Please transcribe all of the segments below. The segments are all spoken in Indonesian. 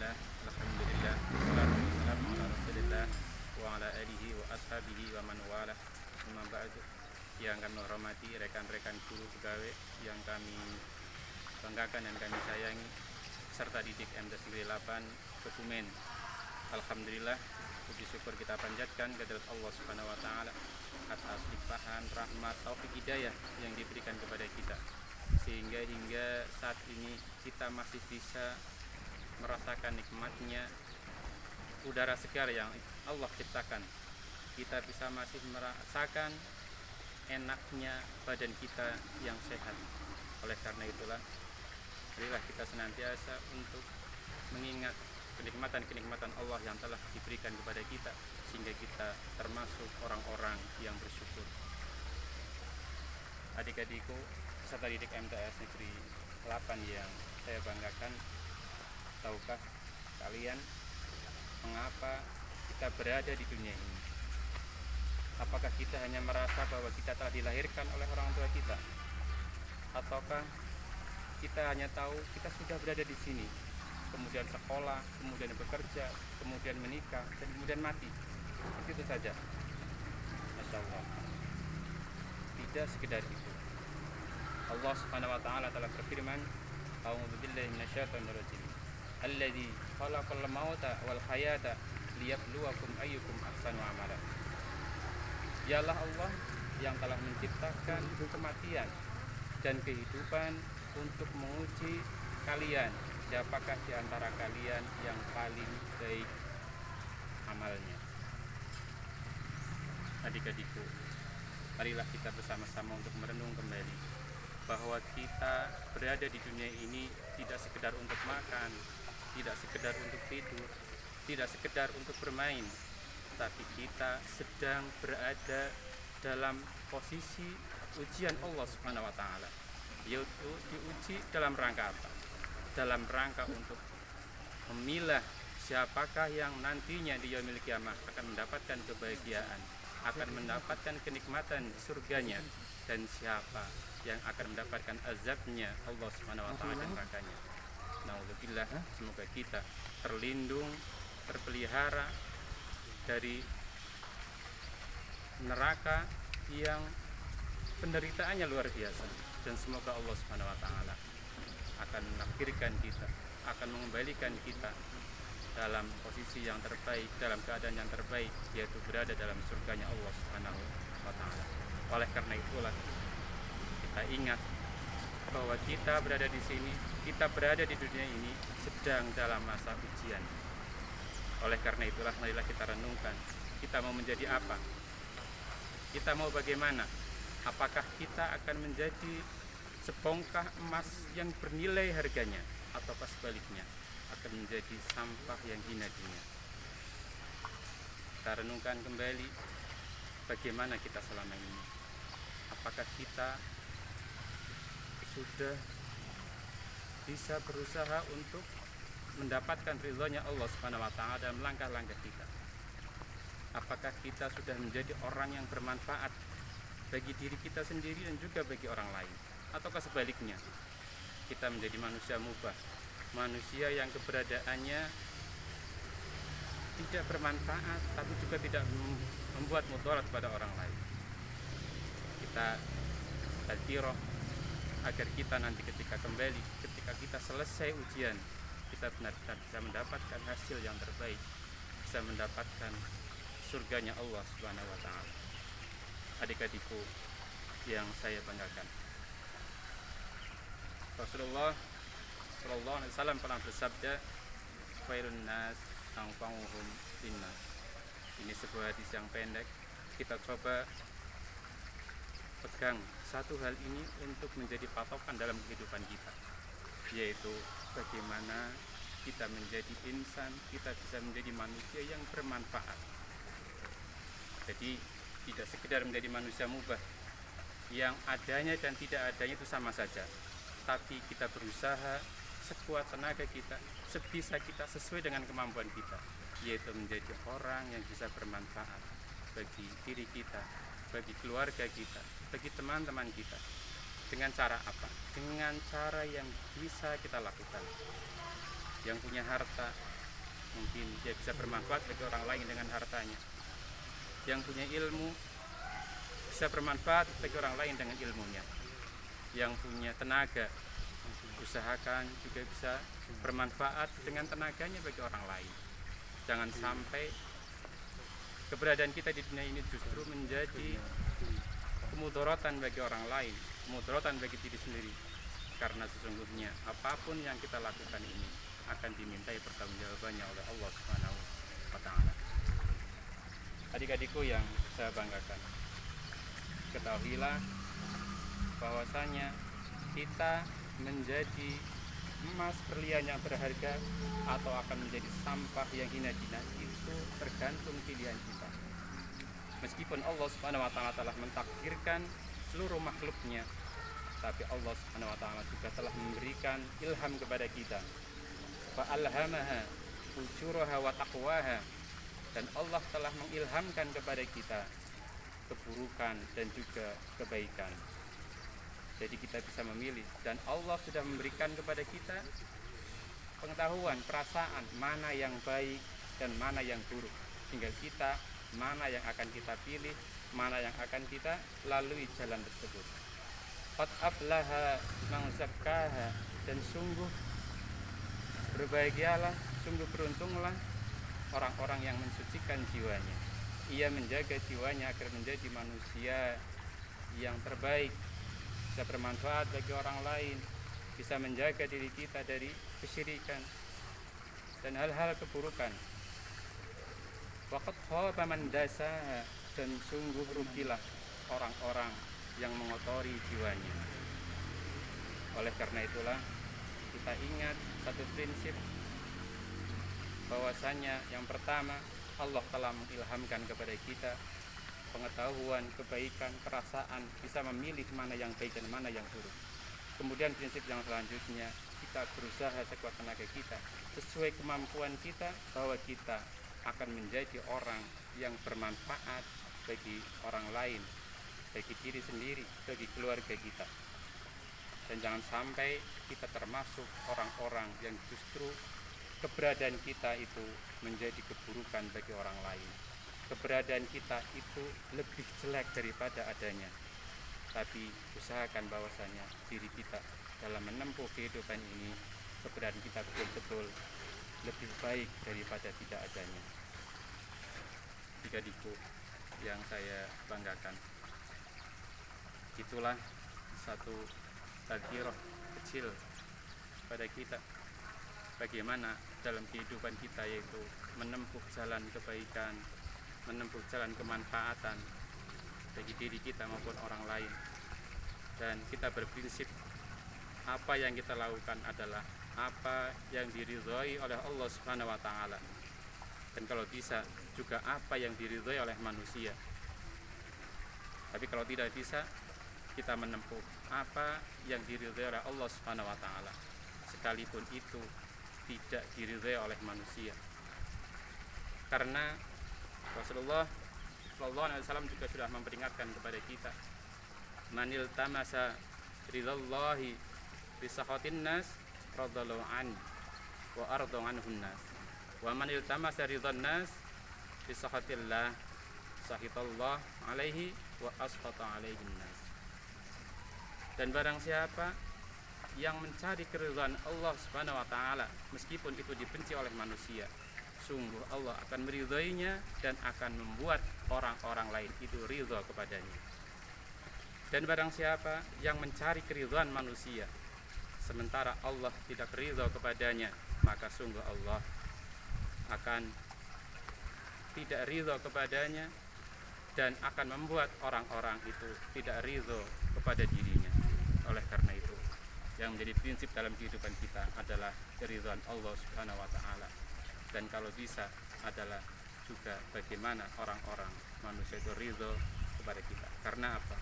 Bismillah, Alhamdulillah, wassalatu wassalamu ala Rasulillah wa ala alihi wa ashabihi wa man wala. Amma ba'du. Yang kami hormati rekan-rekan guru pegawai yang kami banggakan dan kami sayangi, serta didik MTS Negeri 8 Kebumen. Alhamdulillah, puji syukur kita panjatkan kehadirat Allah Subhanahu wa taala atas limpahan rahmat taufik hidayah yang diberikan kepada kita, sehingga hingga saat ini kita masih bisa merasakan nikmatnya udara segar yang Allah ciptakan. Kita bisa masih merasakan enaknya badan kita yang sehat. Oleh karena itulah, marilah kita senantiasa untuk mengingat kenikmatan-kenikmatan Allah yang telah diberikan kepada kita, sehingga kita termasuk orang-orang yang bersyukur. Adik-adikku peserta didik MTS Negeri 8 yang saya banggakan, tahukah kalian mengapa kita berada di dunia ini? Apakah kita hanya merasa bahwa kita telah dilahirkan oleh orang tua kita? Ataukah kita hanya tahu kita sudah berada di sini, kemudian sekolah, kemudian bekerja, kemudian menikah, dan kemudian mati? Itu saja. Masya Allah. Tidak sekedar itu. Allah Subhanahu wa taala telah berfirman, "A'udzu billahi minasyaitonir rajim. Alladzi khalaqal mauta wal hayata liyabluwakum ayyukum ahsanu amala." Dialah Allah yang telah menciptakan kematian dan kehidupan untuk menguji kalian, siapakah di antara kalian yang paling baik amalnya. Adik-adikku, marilah kita bersama-sama untuk merenung kembali bahwa kita berada di dunia ini tidak sekedar untuk makan, tidak sekedar untuk tidur, tidak sekedar untuk bermain, tapi kita sedang berada dalam posisi ujian Allah Subhanahu wa taala, yaitu diuji dalam rangka apa? Dalam rangka untuk memilah siapakah yang nantinya di yaumil qiyamah akan mendapatkan kebahagiaan, akan mendapatkan kenikmatan surganya, dan siapa yang akan mendapatkan azabnya Allah Subhanahu wa taala dan nerakanya. Nauzubillah, semoga kita terlindung, terpelihara dari neraka yang penderitaannya luar biasa, dan semoga Allah Subhanahu wa taala akan menakdirkan kita, akan mengembalikan kita dalam posisi yang terbaik, dalam keadaan yang terbaik, yaitu berada dalam surganya Allah Subhanahu wa taala. Oleh karena itulah kita ingat bahwa kita berada di sini, kita berada di dunia ini sedang dalam masa ujian. Oleh karena itulah, marilah kita renungkan, kita mau menjadi apa? Kita mau bagaimana? Apakah kita akan menjadi sebongkah emas yang bernilai harganya, ataukah sebaliknya akan menjadi sampah yang hina dunia? Kita renungkan kembali bagaimana kita selama ini. Apakah kita sudah bisa berusaha untuk mendapatkan ridhonya Allah Subhanahu wa taala dalam langkah-langkah kita? Apakah kita sudah menjadi orang yang bermanfaat bagi diri kita sendiri dan juga bagi orang lain? Ataukah sebaliknya, kita menjadi manusia mubah, manusia yang keberadaannya tidak bermanfaat tapi juga tidak membuat mudarat kepada orang lain? Kita tadzkirah agar kita nanti ketika kembali, ketika kita selesai ujian, kita benar-benar bisa mendapatkan hasil yang terbaik, bisa mendapatkan surganya Allah Subhanahu wa taala. Adik-adikku yang saya banggakan, Rasulullah sallallahu alaihi wasallam pernah bersabda, "Khairun nas anfa'uhum linnas." Ini sebuah hadis yang pendek. Kita coba pegang satu hal ini untuk menjadi patokan dalam kehidupan kita, yaitu bagaimana kita menjadi insan, kita bisa menjadi manusia yang bermanfaat. Jadi tidak sekedar menjadi manusia mubah yang adanya dan tidak adanya itu sama saja, tapi kita berusaha sekuat tenaga kita, sebisa kita, sesuai dengan kemampuan kita, yaitu menjadi orang yang bisa bermanfaat bagi diri kita, bagi keluarga kita, bagi teman-teman kita. Dengan cara apa? Dengan cara yang bisa kita lakukan. Yang punya harta, mungkin dia bisa bermanfaat bagi orang lain dengan hartanya. Yang punya ilmu bisa bermanfaat bagi orang lain dengan ilmunya. Yang punya tenaga, usahakan juga bisa bermanfaat dengan tenaganya bagi orang lain. Jangan sampai keberadaan kita di dunia ini justru menjadi kemudaratan bagi orang lain, kemudaratan bagi diri sendiri. Karena sesungguhnya apapun yang kita lakukan ini akan dimintai pertanggungjawabannya oleh Allah Subhanahu wa taala. Adik-adikku yang saya banggakan, ketahuilah bahwasanya kita menjadi emas berlian yang berharga atau akan menjadi sampah yang hina-hina itu tergantung pilihan kita. Meskipun Allah Subhanahu wa taala telah mentakdirkan seluruh makhluknya, tapi Allah Subhanahu wa taala juga telah memberikan ilham kepada kita. Fa'alhamaha fujuraha wa taqwaha, dan Allah telah mengilhamkan kepada kita keburukan dan juga kebaikan. Jadi kita bisa memilih, dan Allah sudah memberikan kepada kita pengetahuan, perasaan mana yang baik dan mana yang buruk, sehingga kita mana yang akan kita pilih, mana yang akan kita lalui jalan tersebut. Qad aflaha man zakkaha, dan sungguh berbahagialah, sungguh beruntunglah orang-orang yang mensucikan jiwanya. Ia menjaga jiwanya agar menjadi manusia yang terbaik, bisa bermanfaat bagi orang lain, bisa menjaga diri kita dari kesyirikan dan hal-hal keburukan. Waqad khaba man dasaha, dan sungguh rugilah orang-orang yang mengotori jiwanya. Oleh karena itulah kita ingat satu prinsip, bahwasanya yang pertama Allah telah mengilhamkan kepada kita pengetahuan, kebaikan, perasaan, bisa memilih mana yang baik dan mana yang buruk. Kemudian prinsip yang selanjutnya, kita berusaha sekuat tenaga kita, sesuai kemampuan kita, bahwa kita akan menjadi orang yang bermanfaat bagi orang lain, bagi diri sendiri, bagi keluarga kita. Dan jangan sampai kita termasuk orang-orang yang justru keberadaan kita itu menjadi keburukan bagi orang lain. Keberadaan kita itu lebih jelek daripada adanya. Tapi usahakan bahwasanya diri kita dalam menempuh kehidupan ini, keberadaan kita betul-betul lebih baik daripada tidak adanya. Adik-adikku yang saya banggakan, itulah satu tadzkirah kecil pada kita, bagaimana dalam kehidupan kita, yaitu menempuh jalan kebaikan, menempuh jalan kemanfaatan bagi diri kita maupun orang lain. Dan kita berprinsip apa yang kita lakukan adalah apa yang diridhoi oleh Allah Subhanahu wa taala, dan kalau bisa juga apa yang diridhoi oleh manusia. Tapi kalau tidak bisa, kita menempuh apa yang diridhoi oleh Allah Subhanahu wa taala, sekalipun itu tidak diridhoi oleh manusia. Karena Rasulullah SAW juga sudah memperingatkan kepada kita, manil tamasa ridallahi bisakhatin nas radallahu an wa ardu anhun nas, wa manil tamasa ridan nas bisakhatillah sahitallah alaihi wa asqata alaihin nas. Dan barang siapa yang mencari keridhaan Allah Subhanahu wa taala meskipun itu dibenci oleh manusia, sungguh Allah akan meridhoinya dan akan membuat orang-orang lain itu ridho kepadanya. Dan barang siapa yang mencari keridhaan manusia sementara Allah tidak ridho kepadanya, maka sungguh Allah akan tidak ridho kepadanya dan akan membuat orang-orang itu tidak ridho kepada dirinya. Oleh karena itu, yang menjadi prinsip dalam kehidupan kita adalah keridhaan Allah Subhanahu wa taala. Dan kalau bisa adalah juga bagaimana orang-orang manusia itu ridho kepada kita. Karena apa?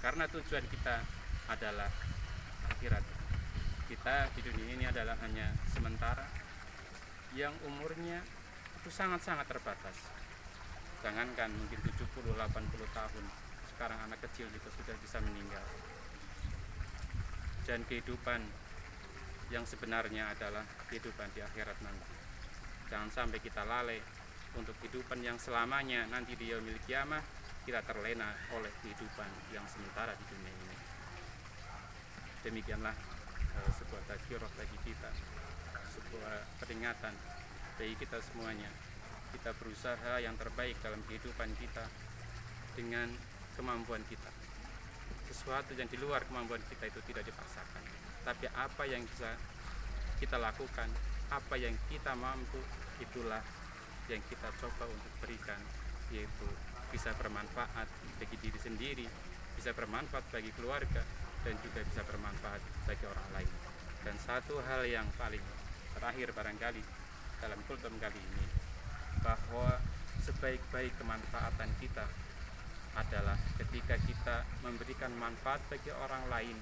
Karena tujuan kita adalah akhirat. Kita di dunia ini adalah hanya sementara, yang umurnya itu sangat-sangat terbatas. Jangankan mungkin 70-80 tahun, sekarang anak kecil juga sudah bisa meninggal. Dan kehidupan yang sebenarnya adalah kehidupan di akhirat nanti. Jangan sampai kita lalai untuk kehidupan yang selamanya nanti di yaumil kiamah, kita terlena oleh kehidupan yang sementara di dunia ini. Demikianlah sebuah tazkirah bagi kita, sebuah peringatan bagi kita semuanya. Kita berusaha yang terbaik dalam kehidupan kita dengan kemampuan kita. Sesuatu yang di luar kemampuan kita itu tidak dipaksakan, tapi apa yang bisa kita lakukan, apa yang kita mampu, itulah yang kita coba untuk berikan, yaitu bisa bermanfaat bagi diri sendiri, bisa bermanfaat bagi keluarga, dan juga bisa bermanfaat bagi orang lain. Dan satu hal yang paling terakhir barangkali dalam kultum kali ini, bahwa sebaik-baik kemanfaatan kita adalah ketika kita memberikan manfaat bagi orang lain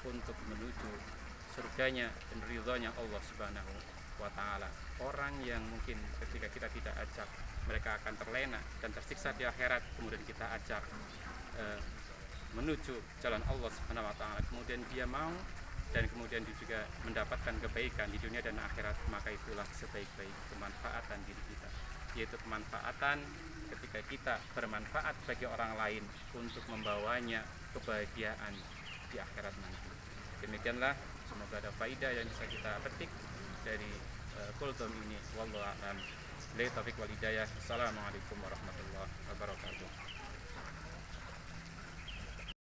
untuk menuju surganya dan ridhonya Allah Subhanahu wa ta'ala. Orang yang mungkin ketika kita tidak ajak, mereka akan terlena dan tersiksa di akhirat, kemudian kita ajak menuju jalan Allah Subhanahu wa ta'ala, kemudian dia mau dan kemudian dia juga mendapatkan kebaikan di dunia dan akhirat, maka itulah sebaik-baik kemanfaatan diri kita, yaitu kemanfaatan ketika kita bermanfaat bagi orang lain untuk membawanya kebahagiaan di akhirat nanti. Demikianlah, semoga ada faidah yang bisa kita petik dari kultum ini. Wallahu a'lam. Billahi taufiq wal hidayah. Assalamualaikum warahmatullahi wabarakatuh.